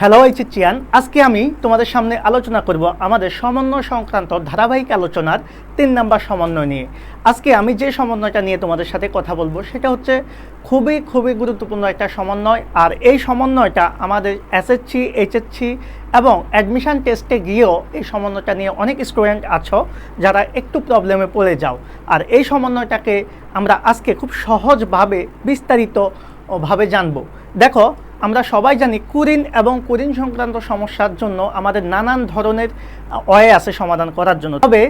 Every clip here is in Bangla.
হ্যালো চিয়ান, আজকে আমি তোমাদের সামনে আলোচনা করব আমাদের সমন্বয় সংক্রান্ত ধারাবাহিক আলোচনার 3 নাম্বার সমন্বয় নিয়ে। আজকে আমি যে সমন্বয়টা নিয়ে তোমাদের সাথে কথা বলবো সেটা হচ্ছে খুবই গুরুত্বপূর্ণ একটা সমন্বয়। আর এই সমন্বয়টা আমাদের এসএসসি, এইচএসসি এবং অ্যাডমিশন টেস্টে গিয়েও এই সমন্বয়টা নিয়ে অনেক স্টুডেন্ট আছো যারা একটু প্রবলেমে পড়ে যাও। আর এই সমন্বয়টাকে আমরা আজকে খুব সহজভাবে বিস্তারিতভাবে জানবো। দেখো, আমরা সবাই জানি কুরিন এবং কুরিন সংক্রান্ত সমস্যার জন্য আমাদের নানান ধরনের ওয়ে আছে সমাধান করার জন্য। তবে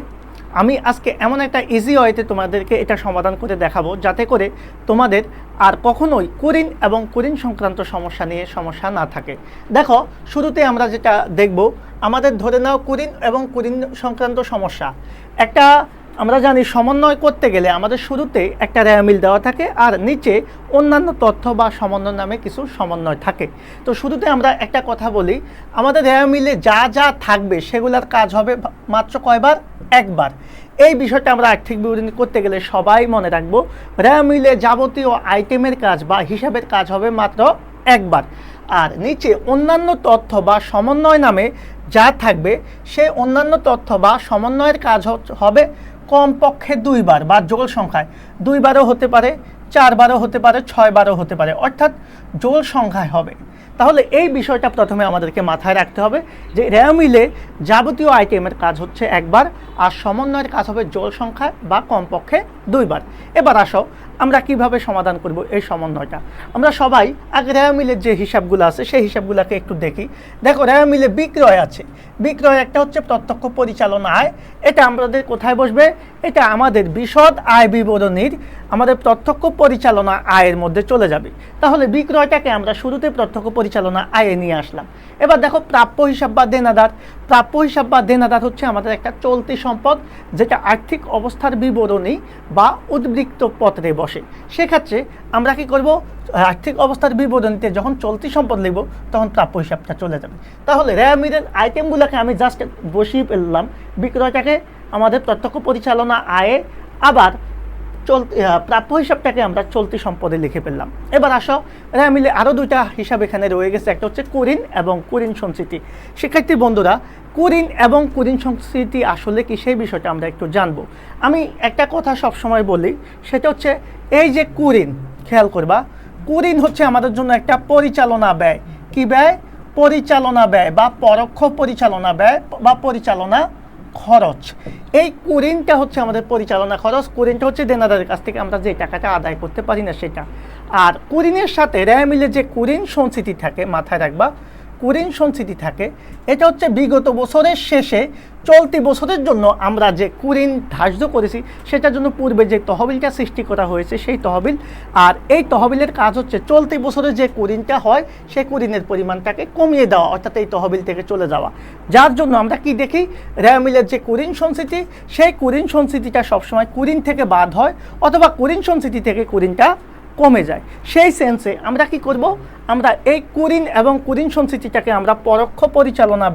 আমি আজকে এমন একটা ইজি ওয়েতে তোমাদেরকে এটা সমাধান করে দেখাবো যাতে করে তোমাদের আর কখনোই কুরিন এবং কুরিন সংক্রান্ত সমস্যা নিয়ে সমস্যা না থাকে। দেখো, শুরুতে আমরা যেটা দেখব, আমাদের ধরে নাও কুরিন এবং কুরিন সংক্রান্ত সমস্যা। আমরা জানি সমন্বয় করতে গেলে আমাদের শুরুতে একটা রেয়ামিল দেওয়া থাকে আর নিচে অন্যান্য তথ্য বা সমন্বয় নামে কিছু সমন্বয় থাকে। তো শুরুতে আমরা একটা কথা বলি, আমাদের রেয়ামিলে যা যা থাকবে সেগুলোর কাজ হবে মাত্র কয়বার? একবার। এই বিষয়টা আমরা আর্থিক বিবরণী করতে গেলে সবাই মনে রাখবো, রেয়ামিলে যাবতীয় আইটেমের কাজ বা হিসাবের কাজ হবে মাত্র একবার। আর নিচে অন্যান্য তথ্য বা সমন্বয় নামে যা থাকবে সেই অন্যান্য তথ্য বা সমন্বয়ের কাজ হবে কমপক্ষে 2 বার বা জোড় সংখ্যায়। 2 বারও হতে পারে, 4 বারও হতে পারে, 6 বারও হতে পারে, অর্থাৎ জোড় সংখ্যায় হবে। তাহলে এই বিষয়টা প্রথমে আমাদেরকে মাথায় রাখতে হবে যে রেয়ামিলে যাবতীয় আইটেমের কাজ হচ্ছে একবার আর সমন্বয়ের কাজ হবে জোড় সংখ্যায় বা কমপক্ষে 2 বার। এবার আসো, আমরা কিভাবে সমাধান করব এই সমন্বয়টা। আমরা সবাই আগে রেয়ামিলের যে হিসাবগুলো আছে সেই হিসাবগুলোকে একটু দেখি। দেখো, রেয়ামিলে বিক্রয় আছে। বিক্রয় একটা হচ্ছে প্রত্যক্ষ পরিচালনা আয়। এটা আমাদের কোথায় বসবে? এটা আমাদের বিশদ আয় বিবরণীর আমাদের প্রত্যক্ষ পরিচালনা আয়ের মধ্যে চলে যাবে। তাহলে বিক্রয়টাকে আমরা শুরুতে প্রত্যক্ষ পরিচালনা আয়ে নিয়ে আসলাম। এবার দেখো, প্রাপ্য হিসাব বা দেনাদার। প্রাপ্য হিসাব বা দেনাদার হচ্ছে আমাদের একটা চলতি সম্পদ, যেটা আর্থিক অবস্থার বিবরণী বা উদ্বৃত্ত পত্রে বসে। সেক্ষেত্রে আমরা কি করব? আর্থিক অবস্থার বিবরণীতে যখন চলতি সম্পদ লিখব তখন প্রাপ্য হিসাবটা চলে যাবে। তাহলে রেয়ামিলের আইটেমগুলোকে আমি জাস্ট বসিয়ে ফেললাম, বিক্রয়টাকে আমাদের প্রত্যক্ষ পরিচালনা আয়ে, আবার প্রাপ্য হিসাবটাকে আমরা চলতি সম্পদে লিখে ফেললাম। এবার আসো, রেয়ামিলে আরও 2টা হিসাব এখানে রয়ে গেছে। একটা হচ্ছে কুরিন এবং কুরিন সঞ্চিতি। শিক্ষার্থী বন্ধুরা, কুরিন এবং কুরিন সঞ্চিতি আসলে কি সেই বিষয়টা আমরা একটু জানবো। আমি একটা কথা সবসময় বলি, সেটা হচ্ছে এই যে কুরিন, খেয়াল করবা, কুরিন হচ্ছে আমাদের জন্য একটা পরিচালনা ব্যয়। কি ব্যয়? পরিচালনা ব্যয় বা পরোক্ষ পরিচালনা ব্যয় বা পরিচালনা খরচ। এই কুরিনটা হচ্ছে আমাদের পরিচালনা খরচ। কুরিনটা হচ্ছে দেনাদারের কাছ থেকে আমরা যে টাকাটা আদায় করতে পারি না সেটা। আর কুরিনের সাথে রেয়ামিলে যে কুরিন সঞ্চিতি থাকে, মাথায় রাখবা, কুরিন সঞ্চিতি থাকে, এটা হচ্ছে বিগত বছরের শেষে চলতি বছরের জন্য আমরা যে কুরিন ধার্য করেছি সেটার জন্য পূর্বে যে তহবিলটা সৃষ্টি করা হয়েছে সেই তহবিল। আর এই তহবিলের কাজ হচ্ছে চলতি বছরে যে কুরিনটা হয় সেই কুরিনের পরিমাণটাকে কমিয়ে দেওয়া, অর্থাৎ এই তহবিল থেকে চলে যাওয়া। যার জন্য আমরা কি দেখি, রেয়ামিলের যে কুরিন সঞ্চিতি, সেই কুরিন সঞ্চিতিটা সবসময় কুরিন থেকে বাদ হয় অথবা কুরিন সঞ্চিতি থেকে কুরিনটা কমে যায়। সেই সেন্সে আমরা কি করব? আমরা এই কুরিন এবং কুরিন সঞ্চিতিটাকে আমরা পরোক্ষ পরিচালনা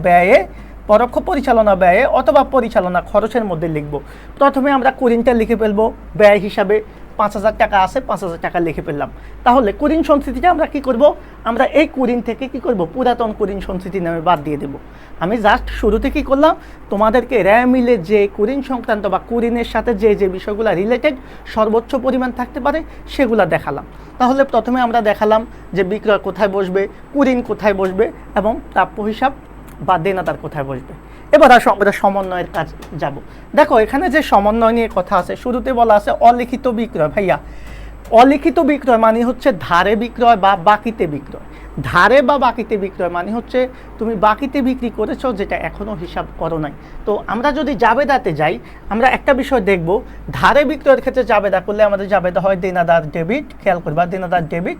ব্যয়ে অথবা পরিচালনা খরচের মধ্যে লিখব। প্রথমে আমরা কুরিনটা লিখে ফেলবো, ব্যয় হিসাবে 5,000 টাকা আছে, 5,000 টাকা লিখে ফেললাম। তাহলে কুরিন সঞ্চিতিটা আমরা কি করব? আমরা এই কুরিন থেকে কি করব? পুরাতন কুরিন সঞ্চিতি নামে বাদ দিয়ে দেব। আমি জাস্ট শুরুতে কি করলাম, তোমাদেরকে রেয়ামিলে যে কুরিন সংক্রান্ত বা কুরিনের সাথে যে যে বিষয়গুলো রিলেটেড সর্বোচ্চ পরিমাণ থাকতে পারে সেগুলো দেখালাম। তাহলে প্রথমে আমরা দেখালাম যে বিক্রয় কোথায় বসবে, কুরিন কোথায় বসবে এবং প্রাপ্য হিসাব বা দেনাদার কোথায় বসবে। এবার আসো আমরা সমন্বয়ের কাজ যাব। দেখো, এখানে যে সমন্বয় নিয়ে কথা আছে, শুরুতে বলা আছে অলিখিত বিক্রয়। ভাইয়া, অলিখিত বিক্রয় মানে হচ্ছে ধারে বিক্রয় বা বাকিতে বিক্রয়। ধারে বা বাকিতে বিক্রয় মানে হচ্ছে তুমি বাকিতে বিক্রি করেছো যেটা এখনও হিসাব করো নাই। তো আমরা যদি জাবেদাতে যাই, আমরা একটা বিষয় দেখব, ধারে বিক্রয়ের ক্ষেত্রে জাবেদা করলে আমাদের জাবেদা হয় দেনাদার ডেবিট। খেয়াল করবা, দেনাদার ডেবিট,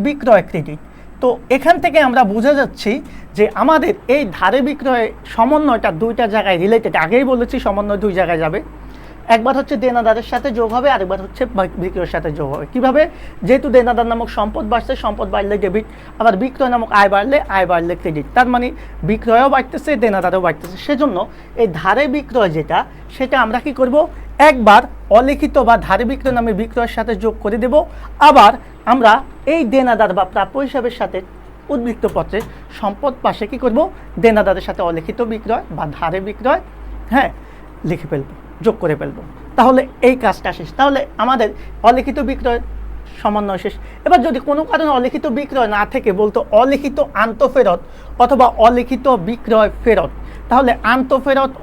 বিক্রয় ক্রেডিট। তো এখান থেকে আমরা বুঝে যাচ্ছি যে আমাদের এই ধারে বিক্রয় সমন্বয়টা 2টা জায়গায় রিলেটেড। আগেই বলেছি সমন্বয় 2 জায়গায় যাবে, একবার হচ্ছে দেনাদারের সাথে যোগ হবে, আরেকবার হচ্ছে বিক্রয়ের সাথে যোগ হবে। কিভাবে? যেহেতু দেনাদার নামক সম্পদ বাড়ছে, সম্পদ বাড়লে ডেবিট, আবার বিক্রয় নামক আয় বাড়লে ক্রেডিট। তার মানে বিক্রয়ও বাড়তেছে, দেনাদারও বাড়তেছে। সেজন্য এই ধারে বিক্রয় যেটা, সেটা আমরা কি করব? একবার অলিখিত বা ধারে বিক্রয় নামে বিক্রয়ের সাথে যোগ করে দেব। আবার আমরা এই দেনাদার বা প্রাপ্য হিসাবের সাথে উদ্বৃত্ত পত্রে সম্পদ পাশে কী করব, দেনাদারের সাথে অলিখিত বিক্রয় বা ধারে বিক্রয় হ্যাঁ লিখে ফেলবো, যোগ করে ফেলবো। তাহলে এই কাজটা শেষ। তাহলে আমাদের অলিখিত বিক্রয় সমন্বয় শেষ। এবার যদি কোনো কারণে অলিখিত বিক্রয় না থেকে বলতো অলিখিত আন্তঃফেরত অথবা অলিখিত বিক্রয় ফেরত, তাহলে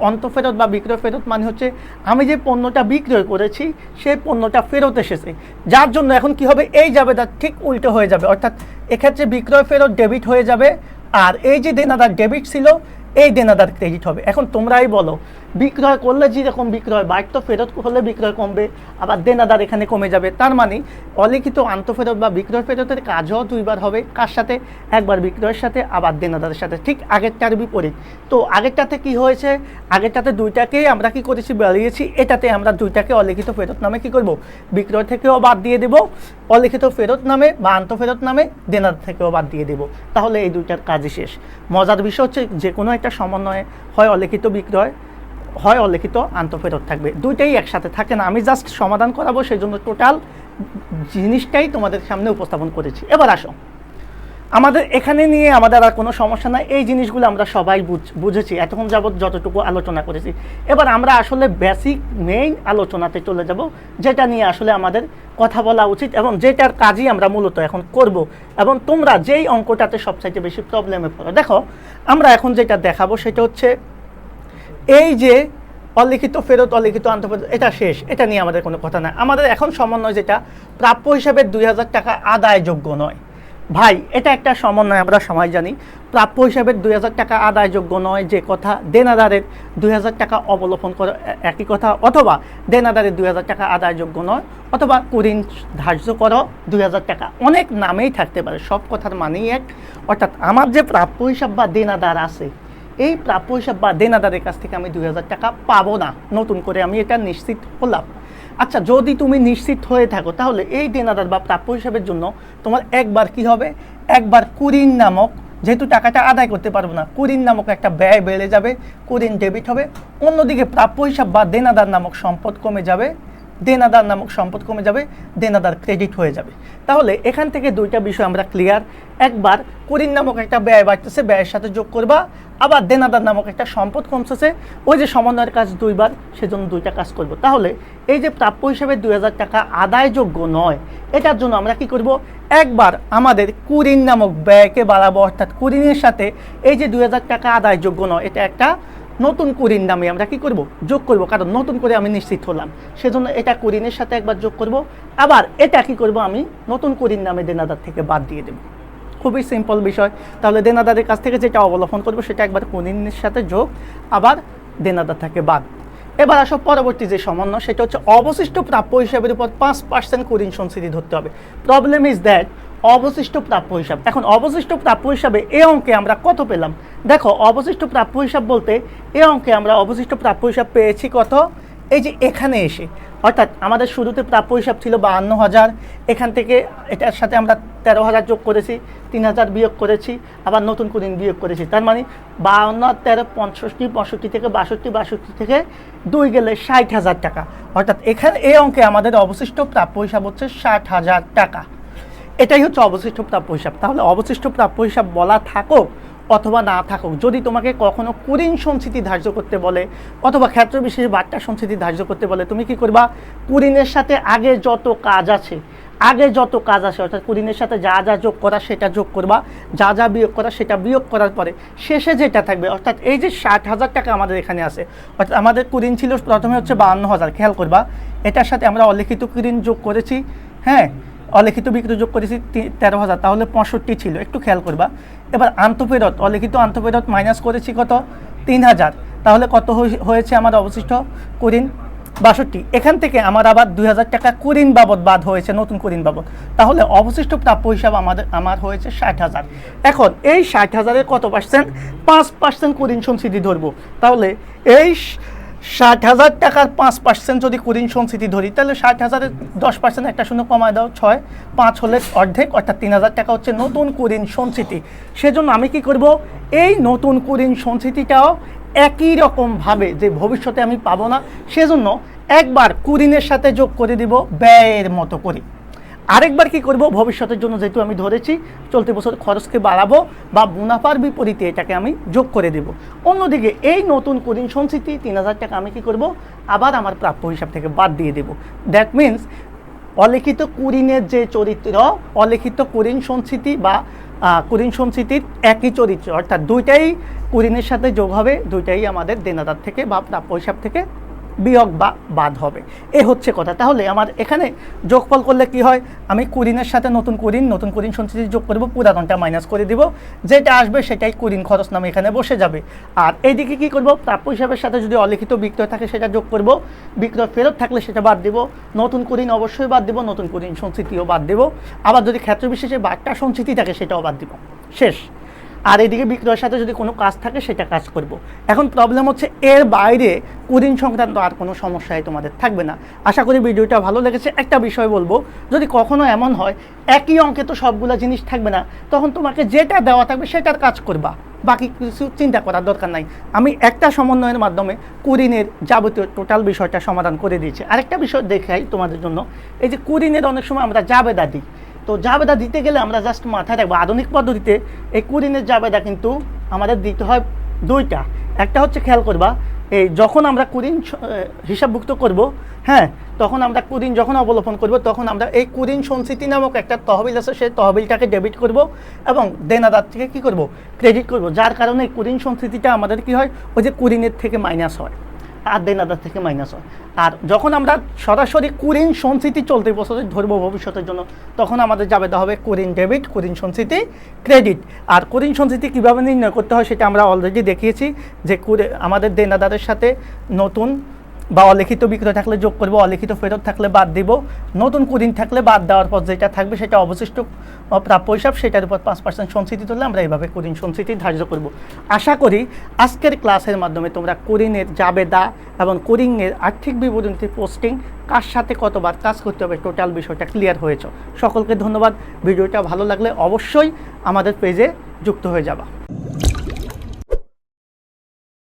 অন্তঃফেরত বা বিক্রয় ফেরত মানে হচ্ছে আমি যে পণ্যটা বিক্রয় করেছি সেই পণ্যটা ফেরত এসেছে, যার জন্য এখন কি হবে, এই জাবেদা ঠিক উল্টো হয়ে যাবে, অর্থাৎ এক্ষেত্রে বিক্রয় ফেরত ডেবিট হয়ে যাবে, আর এই যে দেনাদার ডেবিট ছিল এই দেনাদার ক্রেডিট হবে। এখন তোমরাই বলো, বিক্রয় করলে যেরকম বিক্রয় বাড়তো, ফেরত হলে বিক্রয় কমবে, আবার দেনাদার এখানে কমে যাবে। তার মানে অলিখিত আন্তঃফেরত বা বিক্রয় ফেরতের কাজও দুইবার হবে। কার সাথে? একবার বিক্রয়ের সাথে, আবার দেনাদারের সাথে, ঠিক আগেরটার বিপরীত। তো আগেরটাতে কি হয়েছে, আগেরটাতে দুইটাকেই আমরা কি করেছি, বাড়িয়েছি। এটাতে আমরা দুইটাকে অলিখিত ফেরত নামে কি করব, বিক্রয় থেকেও বাদ দিয়ে দেব, অলিখিত ফেরত নামে বা আন্তঃফেরত নামে দেনাদার থেকেও বাদ দিয়ে দেব। তাহলে এই দুইটার কাজই শেষ। মজার বিষয় হচ্ছে যে কোনো একটা সমন্বয়ে হয় অলিখিত বিক্রয় হয় অলিখিত আন্তঃফেরত থাকবে, দুইটাই একসাথে থাকে না। আমি জাস্ট সমাধান করাবো, সেই জন্য টোটাল জিনিসটাই তোমাদের সামনে উপস্থাপন করেছি। এবার আসো, আমাদের এখানে নিয়ে আমাদের আর কোনো সমস্যা নাই, এই জিনিসগুলো আমরা সবাই বুঝেছি এতক্ষণ যাবৎ যতটুকু আলোচনা করেছি। এবার আমরা আসলে বেসিক মেইন আলোচনাতে চলে যাব, যেটা নিয়ে আসলে আমাদের কথা বলা উচিত এবং যেটার কাজই আমরা মূলত এখন করব, এবং তোমরা যেই অঙ্কটাতে সবচাইতে বেশি প্রবলেমে পড়ো। দেখো, আমরা এখন যেটা দেখাবো সেটা হচ্ছে এই যে অলিখিত ফেরত অলিখিত আন্তঃফেরত, এটা শেষ, এটা নিয়ে আমাদের কোনো কথা নাই। আমাদের এখন সমন্বয় যেটা প্রাপ্য হিসাবে 2000 টাকা আদায়যোগ্য নয়। ভাই, এটা একটা সমন্বয়, আমরা সবাই জানি। প্রাপ্য হিসাবে 2000 টাকা আদায়যোগ্য নয় যে কথা, দেনাদারের 2000 টাকা অবলোপন করে একই কথা, অথবা দেনাদারের 2000 টাকা আদায়যোগ্য নয়, অথবা কুঋণ ধার্য করো 2000 টাকা, অনেক নামেই থাকতে পারে, সব কথার মানেই এক। অর্থাৎ আমার যে প্রাপ্য হিসাব বা দেনাদার আছে, এই প্রাপ্য হিসাব বা দেনাদারের কাছ থেকে আমি 2000 টাকা পাবো না, নতুন করে আমি এটা নিশ্চিত হলাম। আচ্ছা, যদি তুমি নিশ্চিত হয়ে থাকো তাহলে এই দেনাদার বা প্রাপ্য হিসাবের জন্য তোমার একবার কি হবে, একবার কুঋণ নামক, যেহেতু টাকাটা আদায় করতে পারবো না, কুঋণ নামক একটা ব্যয় বেড়ে যাবে, কুঋণ ডেবিট হবে। অন্যদিকে প্রাপ্য হিসাব বা দেনাদার নামক সম্পদ কমে যাবে, দেনাদার ক্রেডিট হয়ে যাবে। তাহলে এখান থেকে দুইটা বিষয় আমরা ক্লিয়ার। একবার কুঋণ নামক একটা ব্যয় বাড়তেছে, ব্যয়ের সাথে যোগ করবা, আবার দেনাদার নামক একটা সম্পদ কমতেছে, ওই যে সমন্বয়ের কাজ দুইবার, সেজন্য দুইটা কাজ করব। তাহলে এই যে প্রাপ্য হিসাবে 2000 টাকা আদায়যোগ্য নয়, এটার জন্য আমরা কি করব, একবার আমাদের কুঋণ নামক ব্যয়কে বাড়াবো, অর্থাৎ কুঋণের সাথে এই যে 2000 টাকা আদায়যোগ্য নয়, এটা একটা নতুন কুঋণ নামে আমরা কি করব, যোগ করব, কারণ নতুন করে আমি নিশ্চিত হলাম, সেজন্য এটা কুঋণের সাথে একবার যোগ করব। আবার এটা কি করব, আমি নতুন কুঋণ নামে দেনাদার থেকে বাদ দিয়ে দেব। খুবই সিম্পল বিষয়। তাহলে দেনাদারের কাছ থেকে যেটা অবলোপন করবো সেটা একবার কুঋণের সাথে যোগ, আবার দেনাদার থেকে বাদ। এবার আসো পরবর্তী যে সমন্বয়, সেটা হচ্ছে অবশিষ্ট প্রাপ্য হিসাবের উপর 5% কুঋণ সঞ্চিতি ধরতে হবে। প্রবলেম ইজ দ্যাট অবশিষ্ট প্রাপ্য হিসাব, এখন অবশিষ্ট প্রাপ্য হিসাবে এই অঙ্কে আমরা কত পেলাম? দেখো, অবশিষ্ট প্রাপ্য হিসাব বলতে এই অঙ্কে আমরা অবশিষ্ট প্রাপ্য হিসাব পেয়েছি কত, এই যে এখানে এসে, অর্থাৎ আমাদের শুরুতে প্রাপ্য হিসাব ছিল 52,000, এখান থেকে এটার সাথে আমরা 13,000 যোগ করেছি, 3,000 বিয়োগ করেছি, আবার নতুন কুঋণ বিয়োগ করেছি। তার মানে 52 আর 13 65, 65 থেকে 62, 62 থেকে 2 গেলে 60,000 টাকা। অর্থাৎ এখানে এই অঙ্কে আমাদের অবশিষ্ট প্রাপ্য হিসাব হচ্ছে 60,000 টাকা। এটাই হচ্ছে অবশিষ্ট প্রাপ্য হিসাব। তাহলে অবশিষ্ট প্রাপ্য হিসাব বলা থাকুক অথবা না থাকুক, যদি তোমাকে কখনো কুঋণ সঞ্চিতি ধার্য করতে বলে অথবা ক্ষেত্র বিশেষ বাট্টা সঞ্চিতি ধার্য করতে বলে, তুমি কি করবা, কুঋণের সাথে আগে যত কাজ আছে অর্থাৎ কুঋণের সাথে যা যা যোগ করা সেটা যোগ করবা, যা যা বিয়োগ করা সেটা বিয়োগ করার পরে শেষে যেটা থাকবে, অর্থাৎ এই যে 60,000 টাকা আমাদের এখানে আছে, অর্থাৎ আমাদের কুঋণ ছিল প্রথমে হচ্ছে 52,000, খেয়াল করবা, এটার সাথে আমরা অলিখিত কুঋণ যোগ করেছি, হ্যাঁ, অলিখিত বিক্রয় যোগ করেছি 13,000, তাহলে 65 ছিল, একটু খেয়াল করবা। এবার আন্তঃফেরত, অলিখিত আন্তঃফেরত মাইনাস করেছি কত, 3,000, তাহলে কত হয়েছে আমার অবশিষ্ট কুঋণ, 62। এখান থেকে আমার আবার 2,000 টাকা কুঋণ বাবদ বাদ হয়েছে, নতুন কুঋণ বাবদ, তাহলে অবশিষ্ট প্রাপ্য হিসাব আমার হয়েছে 60,000। এখন এই 60,000-এর কত পার্সেন্ট, 5% কুঋণ সঞ্চিতি ধরবো। তাহলে এই 60,000 টাকার 5% যদি কুঋণ সঞ্চিতি ধরি, তাহলে 60,000-এর 10% একটা শূন্য কমায় দাও, 6, 5 হলে অর্ধেক, অর্থাৎ 3,000 টাকা হচ্ছে নতুন কুঋণ সঞ্চিতি। সেজন্য আমি কি করব, এই নতুন কুঋণ সঞ্চিতিটাও একই রকমভাবে যে ভবিষ্যতে আমি পাবো না, সেজন্য একবার কুঋণের সাথে যোগ করে দিব ব্যয়ের মতো করে, আরেকবার কি করব, ভবিষ্যতের জন্য যেহেতু আমি ধরেছি চলতি বছর খরচকে বাড়াবো বা মুনাফার বিপরীতে এটাকে আমি যোগ করে দেব। অন্যদিকে এই নতুন কুরিন সঞ্চিতি 3000 টাকা আমি কি করব, আবার আমার প্রাপ্য হিসাব থেকে বাদ দিয়ে দেব। দ্যাট মিনস অলিখিত কুরিনের যে চরিত্র, অলিখিত কুরিন সঞ্চিতি বা কুরিন সঞ্চিতির একই চরিত্র, অর্থাৎ দুইটাই কুরিনের সাথে যোগ হবে, দুইটাই আমাদের দেনাদার থেকে বা প্রাপ্য হিসাব থেকে বিয়োগ বা বাদ হবে। এ হচ্ছে কথা। তাহলে আমার এখানে যোগফল করলে কি হয়, আমি কুরিনের সাথে নতুন কুরিন সঞ্চিতি যোগ করব, পুরাতনটা মাইনাস করে দিব, যেটা আসবে সেটাই কুরিন খরচ নামে এখানে বসে যাবে। আর এইদিকে কি করব, প্রাপ্য হিসাবের সাথে যদি অলিখিত বিক্রয় থাকে সেটা যোগ করব, বিক্রয় ফেরত থাকলে সেটা বাদ দিব, নতুন কুরিন অবশ্যই বাদ দিব, নতুন কুরিন সঞ্চিতিও বাদ দিব, আবার যদি ক্ষেত্র বিশেষে বারটা সঞ্চিতি থাকে সেটাও বাদ দিব, শেষ। আর এদিকে বিক্রয়ের সাথে যদি কোনো কাজ থাকে সেটা কাজ করব। এখন প্রবলেম হচ্ছে এর বাইরে কুরিন সংক্রান্ত আর কোনো সমস্যাই তোমাদের থাকবে না। আশা করি ভিডিওটা ভালো লেগেছে। একটা বিষয় বলবো, যদি কখনো এমন হয় একই অঙ্কে তো সবগুলো জিনিস থাকবে না, তখন তোমাকে যেটা দেওয়া থাকবে সেটার কাজ করবা, বাকি কিছু চিন্তা করার দরকার নাই। আমি একটা সমন্বয়ের মাধ্যমে কুরিনের যাবতীয় টোটাল বিষয়টা সমাধান করে দিয়েছি। আরেকটা বিষয় দেখাই তোমাদের জন্য, এই যে কুরিনের অনেক সময় আমরা জাবেদা দিই, তো জাবেদা দিতে গেলে আমরা জাস্ট মাথায় রাখবো আধুনিক পদ্ধতিতে এই কুরিনের জাবেদা কিন্তু আমাদের দিতে হয় দুইটা। একটা হচ্ছে খেয়াল করবা, এই যখন আমরা কুরিন হিসাবভুক্ত করব, হ্যাঁ, তখন আমরা কুরিন যখন অবলোপন করব তখন আমরা এই কুরিন সঞ্চিতি নামক একটা তহবিল আছে, সেই তহবিলটাকে ডেবিট করব এবং দেনাদার থেকে কি করব, ক্রেডিট করব, যার কারণে কুরিন সঞ্চিতিটা আমাদের কি হয়, ওই যে কুরিনের থেকে মাইনাস হয় আর দেনাদার থেকে মাইনাস হয়। আর যখন আমরা সরাসরি কুরিন সঞ্চিতি চলতি বছরে ধরবো ভবিষ্যতের জন্য, তখন আমাদের জাবেদা হবে কুরিন ডেবিট, কুরিন সঞ্চিতি ক্রেডিট। আর কুরিন সঞ্চিতি কীভাবে নির্ণয় করতে হয় সেটা আমরা অলরেডি দেখিয়েছি, যে আমাদের দেনাদারের সাথে নতুন বা অলিখিত বিক্রয় থাকলে যোগ করব, অলিখিত ফেরত থাকলে বাদ দিব, নতুন কুরিন থাকলে বাদ দেওয়ার পর যেটা থাকবে সেটা অবশিষ্ট প্রাপ্য হিসাব, সেটার উপর 5% সঞ্চিতি তুললে আমরা এইভাবে কুরিন সঞ্চিতি ধার্য করব। আশা করি আজকের ক্লাসের মাধ্যমে তোমরা কুরিনের জাবেদা এবং কুরিনের আর্থিক বিবরণী পোস্টিং, কার সাথে কতবার কাজ করতে হবে, টোটাল বিষয়টা ক্লিয়ার হয়েছে। সকলকে ধন্যবাদ। ভিডিওটা ভালো লাগলে অবশ্যই আমাদের পেজে যুক্ত হয়ে যাবা।